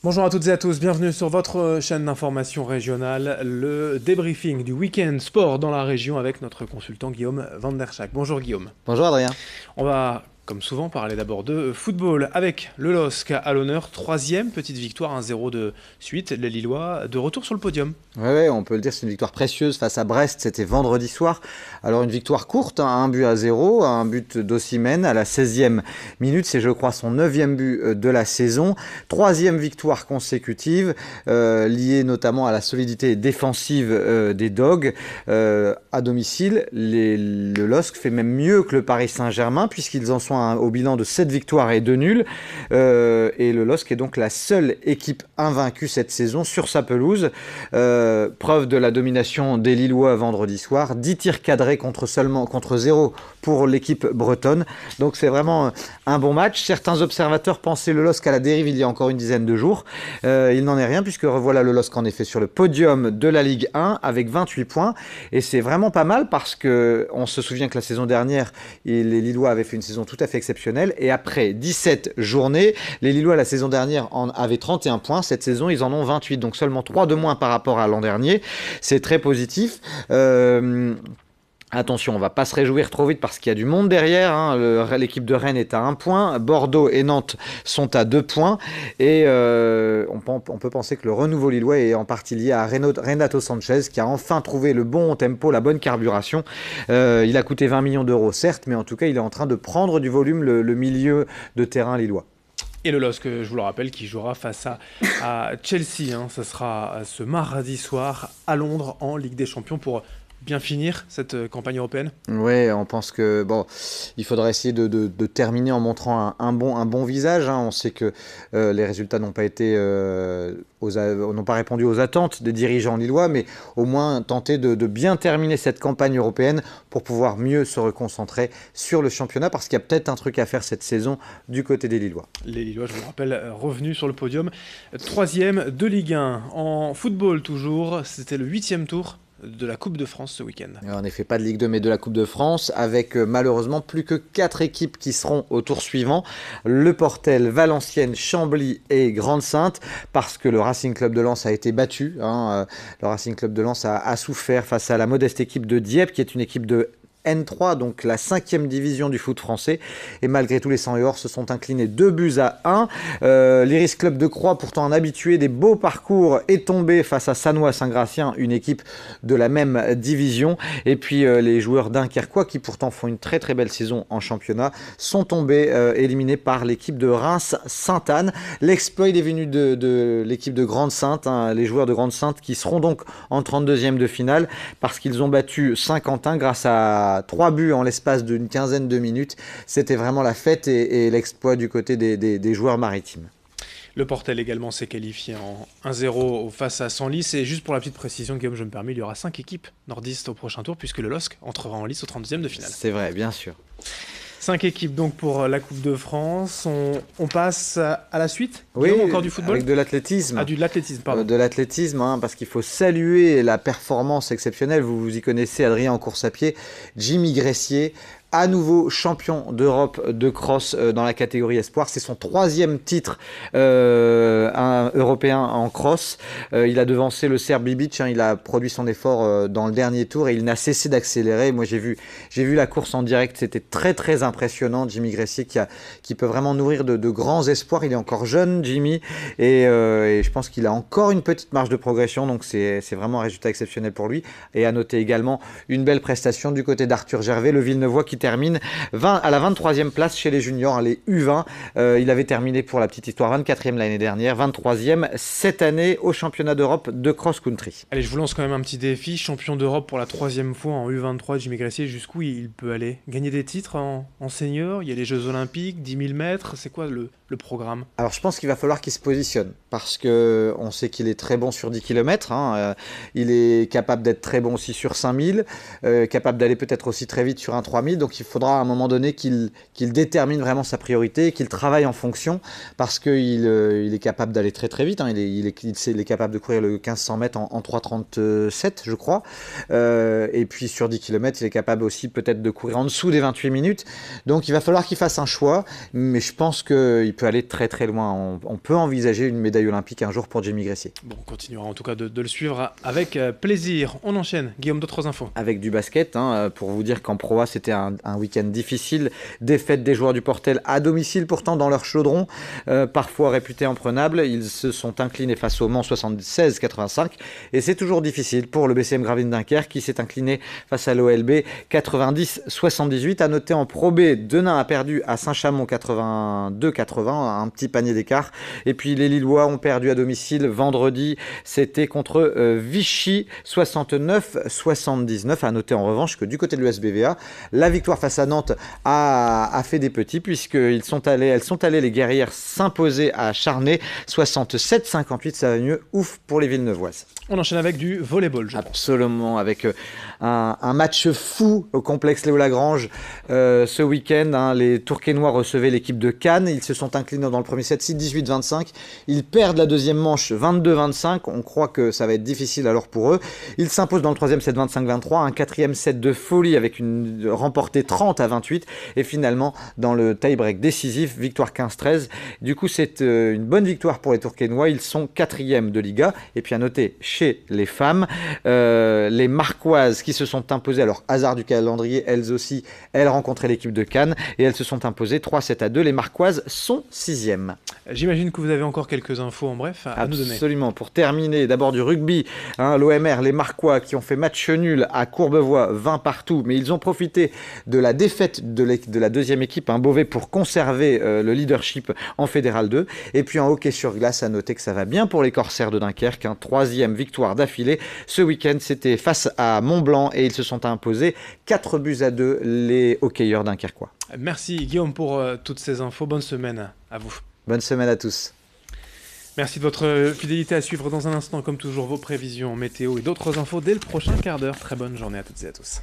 Bonjour à toutes et à tous, bienvenue sur votre chaîne d'information régionale, le débriefing du week-end sport dans la région avec notre consultant Guillaume Van der Schaak. Bonjour Guillaume. Bonjour Adrien. On va, comme souvent, parler d'abord de football avec le LOSC à l'honneur. Troisième petite victoire 1-0 de suite, les Lillois de retour sur le podium. Oui, on peut le dire, c'est une victoire précieuse face à Brest, c'était vendredi soir. Alors une victoire courte, un but à 0, un but d'Osimhen à la 16e minute, c'est je crois son 9e but de la saison. Troisième victoire consécutive, liée notamment à la solidité défensive des Dogs. À domicile, le LOSC fait même mieux que le Paris Saint-Germain puisqu'ils en sont au bilan de 7 victoires et 2 nuls. Et le LOSC est donc la seule équipe invaincue cette saison sur sa pelouse. Preuve de la domination des Lillois vendredi soir, 10 tirs cadrés contre 0 pour l'équipe bretonne. Donc c'est vraiment un bon match. Certains observateurs pensaient le LOSC à la dérive il y a encore une dizaine de jours. Il n'en est rien puisque revoilà le LOSC en effet sur le podium de la Ligue 1 avec 28 points. Et c'est vraiment pas mal parce qu'on se souvient que la saison dernière, les Lillois avaient fait une saison tout à fait exceptionnelle. Et après 17 journées, les Lillois la saison dernière en avaient 31 points. Cette saison, ils en ont 28. Donc seulement 3 de moins par rapport à l'an dernier. C'est très positif. Attention, on ne va pas se réjouir trop vite parce qu'il y a du monde derrière. L'équipe de Rennes est à 1 point. Bordeaux et Nantes sont à 2 points. Et on peut penser que le renouveau lillois est en partie lié à Renato Sanchez qui a enfin trouvé le bon tempo, la bonne carburation. Il a coûté 20 millions d'euros, certes, mais en tout cas, il est en train de prendre du volume le milieu de terrain lillois. Et le LOSC, je vous le rappelle, qui jouera face à Chelsea. Ce sera ce mardi soir à Londres en Ligue des Champions pour bien finir cette campagne européenne. Oui, on pense que il faudra essayer de terminer en montrant un bon visage. On sait que les résultats n'ont pas été n'ont pas répondu aux attentes des dirigeants lillois, mais au moins tenter de bien terminer cette campagne européenne pour pouvoir mieux se reconcentrer sur le championnat, parce qu'il y a peut-être un truc à faire cette saison du côté des Lillois. Les Lillois, je vous le rappelle, revenus sur le podium. Troisième de Ligue 1. En football toujours, c'était le 8e tour de la Coupe de France ce week-end. En effet, pas de Ligue 2 mais de la Coupe de France, avec malheureusement plus que 4 équipes qui seront au tour suivant. Le Portel, Valenciennes, Chambly et Grande-Synthe, parce que le Racing Club de Lens a été battu. Le Racing Club de Lens a souffert face à la modeste équipe de Dieppe, qui est une équipe de N3, donc la 5e division du foot français. Et malgré tout, les 100 et or se sont inclinés 2-1. L'Iris Club de Croix, pourtant un habitué des beaux parcours, est tombé face à Sannois-Saint-Gratien, une équipe de la même division. Et puis les joueurs dunkerquois, qui pourtant font une très très belle saison en championnat, sont tombés éliminés par l'équipe de Reims-Sainte-Anne. L'exploit est venu de l'équipe de Grande-Synthe, les joueurs de Grande-Synthe qui seront donc en 32e de finale, parce qu'ils ont battu Saint-Quentin grâce à 3 buts en l'espace d'une quinzaine de minutes. C'était vraiment la fête et l'exploit du côté des joueurs maritimes. Le Portel également s'est qualifié en 1-0 face à Senlis. Et juste pour la petite précision, Guillaume, je me permets, il y aura 5 équipes nordistes au prochain tour, puisque le LOSC entrera en lice au 32e de finale. C'est vrai, bien sûr. 5 équipes donc pour la Coupe de France. On passe à la suite. Oui, Guillaume, encore du football. Avec de l'athlétisme. De l'athlétisme, pardon. De l'athlétisme, parce qu'il faut saluer la performance exceptionnelle. Vous y connaissez, Adrien, en course à pied. Jimmy Gressier, à nouveau champion d'Europe de cross dans la catégorie espoir. C'est son 3e titre européen en cross. Il a devancé le Serbe Bibic. Il a produit son effort dans le dernier tour et il n'a cessé d'accélérer. Moi, j'ai vu la course en direct. C'était très, très impressionnant. Jimmy Gressier qui peut vraiment nourrir de grands espoirs. Il est encore jeune, Jimmy, et je pense qu'il a encore une petite marge de progression. Donc, c'est vraiment un résultat exceptionnel pour lui. Et à noter également une belle prestation du côté d'Arthur Gervais, le Villeneuvois, qui termine à la 23e place chez les juniors, les U20. Il avait terminé, pour la petite histoire, 24e l'année dernière, 23e cette année au championnat d'Europe de cross-country. Allez, je vous lance quand même un petit défi. Champion d'Europe pour la 3e fois en U23, Jimmy Gressier, jusqu'où il peut aller? Gagner des titres en senior? Il y a les Jeux Olympiques, 10 000 mètres. C'est quoi le programme? Alors je pense qu'il va falloir qu'il se positionne, parce qu'on sait qu'il est très bon sur 10 km. Il est capable d'être très bon aussi sur 5000, capable d'aller peut-être aussi très vite sur un 3000. Donc il faudra à un moment donné qu'il détermine vraiment sa priorité, qu'il travaille en fonction, parce qu'il est capable d'aller très très vite. Il est capable de courir le 1500 mètres en 3,37 je crois. Et puis sur 10 km, il est capable aussi peut-être de courir en dessous des 28 minutes. Donc il va falloir qu'il fasse un choix, mais je pense qu'il peut aller très très loin. On peut envisager une médaille olympique un jour pour Jamie Gressier. Bon, on continuera en tout cas de le suivre avec plaisir. On enchaîne. Guillaume, d'autres infos? Avec du basket, pour vous dire qu'en Pro A, c'était un week-end difficile. Défaite des joueurs du Portel à domicile, pourtant dans leur chaudron, parfois réputé imprenable. Ils se sont inclinés face au Mans 76-85. Et c'est toujours difficile pour le BCM Gravelines Dunkerque qui s'est incliné face à l'OLB 90-78. À noter en Pro B, Denain a perdu à Saint-Chamond 82-80, un petit panier d'écart. Et puis les Lillois ont perdu à domicile vendredi. C'était contre Vichy 69-79. À noter en revanche que du côté de l'USBVA, la victoire face à Nantes a fait des petits puisqu'elles sont allées les guerrières s'imposer à Charnay 67-58. Ça va mieux, ouf pour les Villeneuvoises. On enchaîne avec du volleyball. Absolument, avec un match fou au complexe Léo Lagrange ce week-end. Les Tourquenois recevaient l'équipe de Cannes. Ils se sont inclinés dans le premier set 6-18-25. Ils perdent la deuxième manche 22-25. On croit que ça va être difficile alors pour eux. Ils s'imposent dans le troisième set 25-23. Un quatrième set de folie avec une remportée 30-28. Et finalement, dans le tie-break décisif, victoire 15-13. Du coup, c'est une bonne victoire pour les Tourquenois. Ils sont 4e de Liga. Et puis à noter, chez les femmes, les Marquoises qui se sont imposées, alors hasard du calendrier, elles aussi, elles rencontraient l'équipe de Cannes et elles se sont imposées 3-7-2. Les Marquoises sont 6e. J'imagine que vous avez encore quelques infos en bref à nous donner. Absolument. Pour terminer, d'abord du rugby, l'OMR, les Marquois qui ont fait match nul à Courbevoie, 20 partout, mais ils ont profité de la défaite de la deuxième équipe, Beauvais, pour conserver le leadership en Fédéral 2. Et puis en hockey sur glace, à noter que ça va bien pour les Corsaires de Dunkerque, 3e victoire d'affilée. Ce week-end, c'était face à Mont-Blanc et ils se sont imposés 4-2, les hockeyeurs dunkerquois. Merci Guillaume pour toutes ces infos. Bonne semaine à vous. Bonne semaine à tous. Merci de votre fidélité. À suivre dans un instant, comme toujours, vos prévisions météo et d'autres infos dès le prochain quart d'heure. Très bonne journée à toutes et à tous.